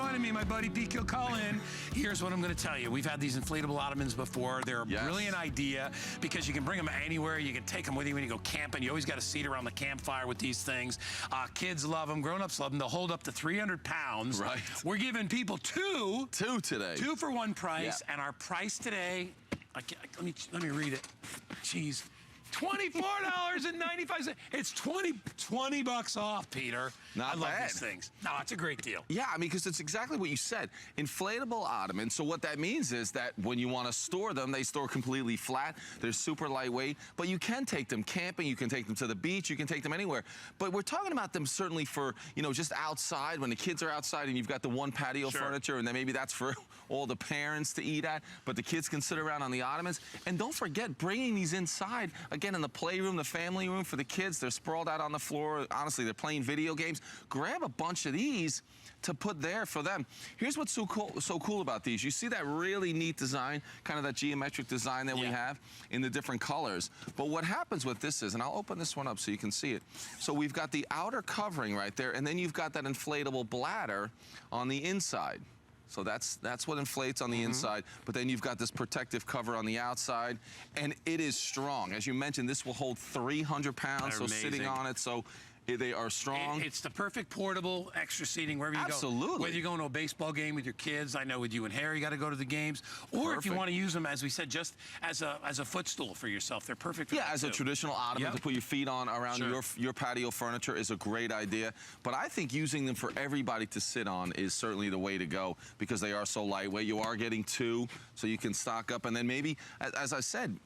joining me, my buddy Pete Kilcullen. Here's what I'm going to tell you. We've had these inflatable Ottomans before. They're a brilliant idea because you can bring them anywhere. You can take them with you when you go camping. You always got a seat around the campfire with these things. Kids love them. Grown-ups love them. They'll hold up to 300 pounds. Right. We're giving people two today. 2 for 1 price. And our price today, let me read it. Jeez. $24.95. It's 20 bucks off, Peter. Not I love bad. These things. No, it's a great deal. Yeah, I mean, because it's exactly what you said. Inflatable Ottomans. So what that means is that when you want to store them, they store completely flat. They're super lightweight, but you can take them camping. You can take them to the beach. You can take them anywhere. But we're talking about them certainly for, you know, just outside when the kids are outside and you've got the one patio furniture, and then maybe that's for all the parents to eat at, but the kids can sit around on the Ottomans. And don't forget bringing these inside, again, in the playroom, the family room for the kids. They're sprawled out on the floor. Honestly, they're playing video games. Grab a bunch of these to put there for them. Here's what's so cool about these. You see that really neat design, kind of that geometric design that we have in the different colors. But what happens with this is, and I'll open this one up so you can see it. So we've got the outer covering right there, and then you've got that inflatable bladder on the inside. So that's what inflates on the inside, but then you've got this protective cover on the outside, and it is strong. As you mentioned, this will hold 300 pounds, so sitting on it, so they are strong. It's the perfect portable extra seating wherever you go. Absolutely. Whether you're going to a baseball game with your kids, I know with you and Harry, you got to go to the games, or if you want to use them, as we said, just as a footstool for yourself, they're perfect for that as a traditional ottoman to put your feet on around your patio furniture is a great idea. But I think using them for everybody to sit on is certainly the way to go because they are so lightweight. You are getting 2, so you can stock up, and then maybe, as I said,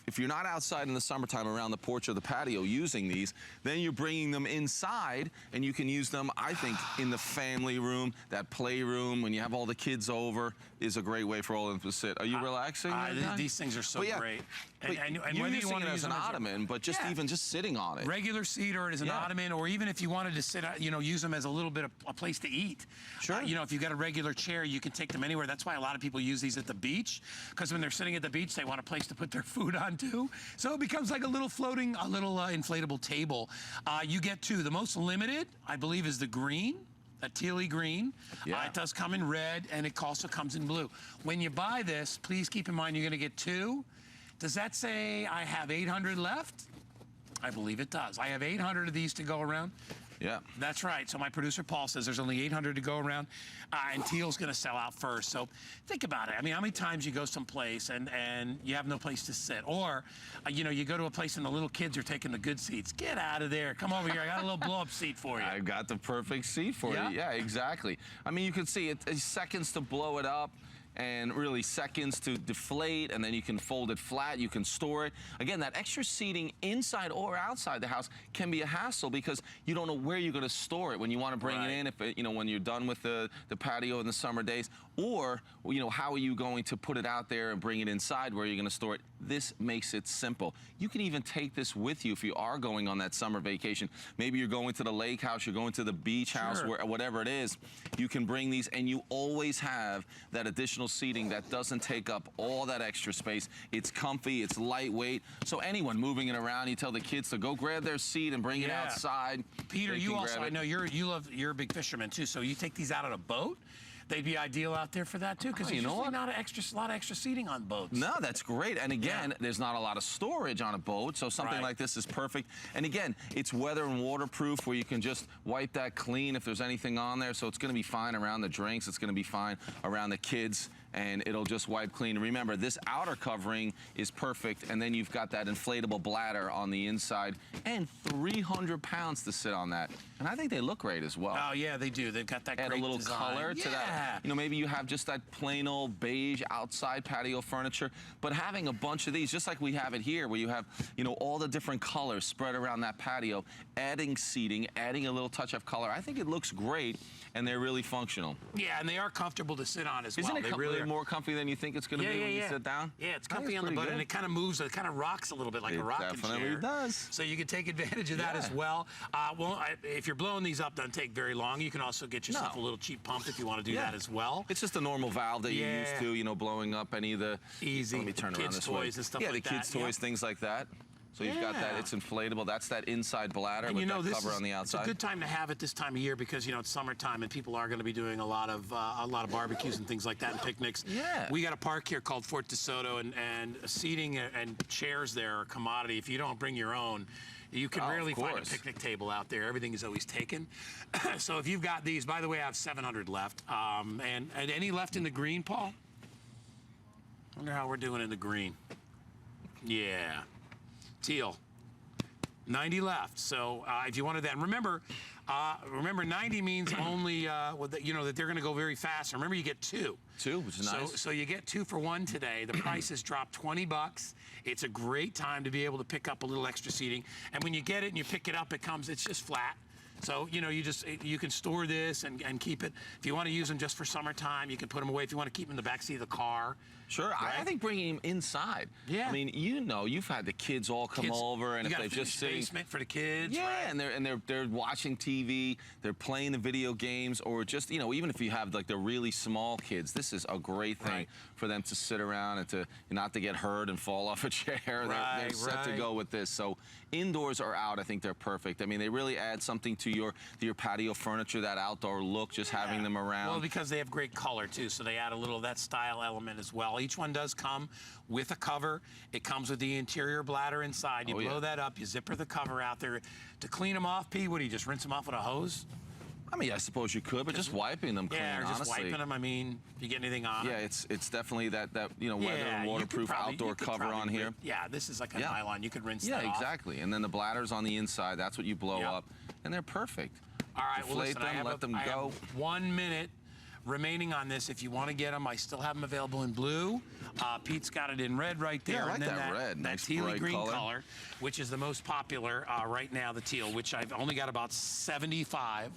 if you're not outside in the summertime around the porch or the patio using these, then you're bringing them inside, and you can use them, I think, in the family room, that playroom, when you have all the kids over, is a great way for all of them to sit. Are you relaxing? These things are so great. And whether you want to use an ottoman, but just even just sitting on it. Regular seat, or as an ottoman, or even if you wanted to sit, use them as a little bit of a place to eat. Sure. If you've got a regular chair, you can take them anywhere. That's why a lot of people use these at the beach, because when they're sitting at the beach, they want a place to put their food on too. So it becomes like a little inflatable table. You get 2. The most limited, I believe, is the green. That tealy green. It does come in red, and it also comes in blue. When you buy this, please keep in mind you're going to get 2. Does that say I have 800 left? I believe it does. I have 800 of these to go around. Yeah. That's right. So my producer, Paul, says there's only 800 to go around, and teal's going to sell out first. So think about it. I mean, how many times you go someplace and you have no place to sit? Or, you go to a place and the little kids are taking the good seats. Get out of there. Come over here. I got a little blow-up seat for you. I've got the perfect seat for you. Yeah, exactly. I mean, you can see it's seconds to blow it up, and really seconds to deflate, and then you can fold it flat, you can store it. Again, that extra seating inside or outside the house can be a hassle because you don't know where you're gonna store it when you wanna bring it in, if when you're done with the patio in the summer days, or how are you going to put it out there and bring it inside where you're gonna store it. This makes it simple. You can even take this with you if you are going on that summer vacation. Maybe you're going to the lake house, you're going to the beach house, whatever it is, you can bring these, and you always have that additional seating that doesn't take up all that extra space. It's comfy, it's lightweight, so anyone moving it around, you tell the kids to go grab their seat and bring it outside. Peter, you also, I know you're a big fisherman too, so you take these out on a boat? They'd be ideal out there for that too, because there's usually not a lot of extra seating on boats. No, that's great. And again, there's not a lot of storage on a boat, so something like this is perfect. And again, it's weather and waterproof, where you can just wipe that clean if there's anything on there. So it's going to be fine around the drinks. It's going to be fine around the kids, and it'll just wipe clean. Remember, this outer covering is perfect, and then you've got that inflatable bladder on the inside, and 300 pounds to sit on that. And I think they look great as well. Oh yeah, they do. They've got that great add a little design. color to that. Maybe you have just that plain old beige outside patio furniture, but having a bunch of these, just like we have it here, where you have, all the different colors spread around that patio, adding seating, adding a little touch of color, I think it looks great, and they're really functional. Yeah, and they are comfortable to sit on as well. Isn't it really more comfy than you think it's going to be when you sit down? Yeah, it's comfy on the butt, and it kind of moves, it kind of rocks a little bit like a rocking chair. It definitely does. So you can take advantage of that as well. If you're blowing these up, doesn't take very long. You can also get yourself a little cheap pump if you want to do that as well. It's just a normal valve that you're used to, blowing up any of the... Let me turn around this way. Kids' toys and stuff like that. Yeah, the kids' toys, things like that. So you've got that, it's inflatable. That's that inside bladder with that cover on the outside. It's a good time to have it this time of year because, you know, it's summertime and people are going to be doing a lot of barbecues and things like that and picnics. Yeah. We got a park here called Fort DeSoto, and seating and chairs there are a commodity. If you don't bring your own, you can rarely find a picnic table out there. Everything is always taken. So if you've got these, by the way, I have 700 left. And any left in the green, Paul? I wonder how we're doing in the green. Yeah. Teal. 90 left. So if you wanted that, and remember 90 means only you know that they're going to go very fast. Remember, you get two. Two, which is nice. So you get 2 for 1 today. The price has dropped 20 bucks. It's a great time to be able to pick up a little extra seating. And when you get it and you pick it up, it's just flat. So, you know, you can store this and keep it. If you want to use them just for summertime, you can put them away. If you want to keep them in the backseat of the car. Sure, right? I think bringing them inside. Yeah. I mean, you know, you've had the kids all come over, and if they've just sitting basement for the kids. Yeah, right? and they're watching TV, they're playing the video games, or just, you know, even if you have like the really small kids, this is a great thing for them to sit around and to not to get hurt and fall off a chair. They're set to go with this. So indoors or out, I think they're perfect. I mean, they really add something to your patio furniture, that outdoor look, just having them around. Well, because they have great color too, so they add a little of that style element as well. Each one does come with a cover. It comes with the interior bladder inside. You blow that up, you zipper the cover out there. To clean them off, P, what do you just rinse them off with a hose? I mean, I suppose you could, but just wiping them clean, or just honestly. wiping them, I mean, if you get anything on Yeah, it's definitely that you know, weather and waterproof outdoor cover on here. Yeah, this is like a nylon. You could rinse that off. Yeah, exactly. And then the bladder's on the inside. That's what you blow up, and they're perfect. All right, Deflate well, listen, them, let them go. I have 1 minute remaining on this. If you want to get them, I still have them available in blue. Pete's got it in red right there. Yeah, I like and then that red. That Nice tealy green color. color, which is the most popular right now, the teal, which I've only got about 75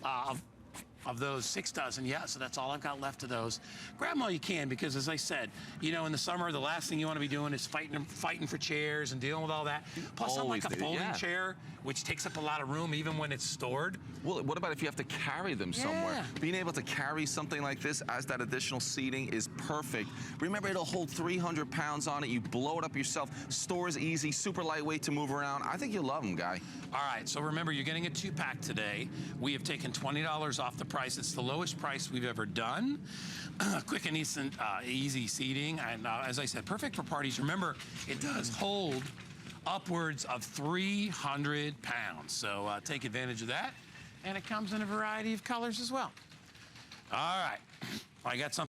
of those 6 dozen. Yeah, so that's all I've got left of those. Grab them all you can, because as I said, you know, in the summer, the last thing you want to be doing is fighting for chairs and dealing with all that. Plus, unlike a folding chair, which takes up a lot of room even when it's stored. Well, what about if you have to carry them somewhere? Being able to carry something like this as that additional seating is perfect. Remember, it'll hold 300 pounds on it. You blow it up yourself. Stores easy, super lightweight to move around. I think you'll love them, Guy. All right, so remember, you're getting a 2-pack today. We have taken $20 off the price. It's the lowest price we've ever done. Quick and easy seating, and as I said, perfect for parties. Remember, it does hold upwards of 300 pounds, so take advantage of that. And it comes in a variety of colors as well. All right, I got something.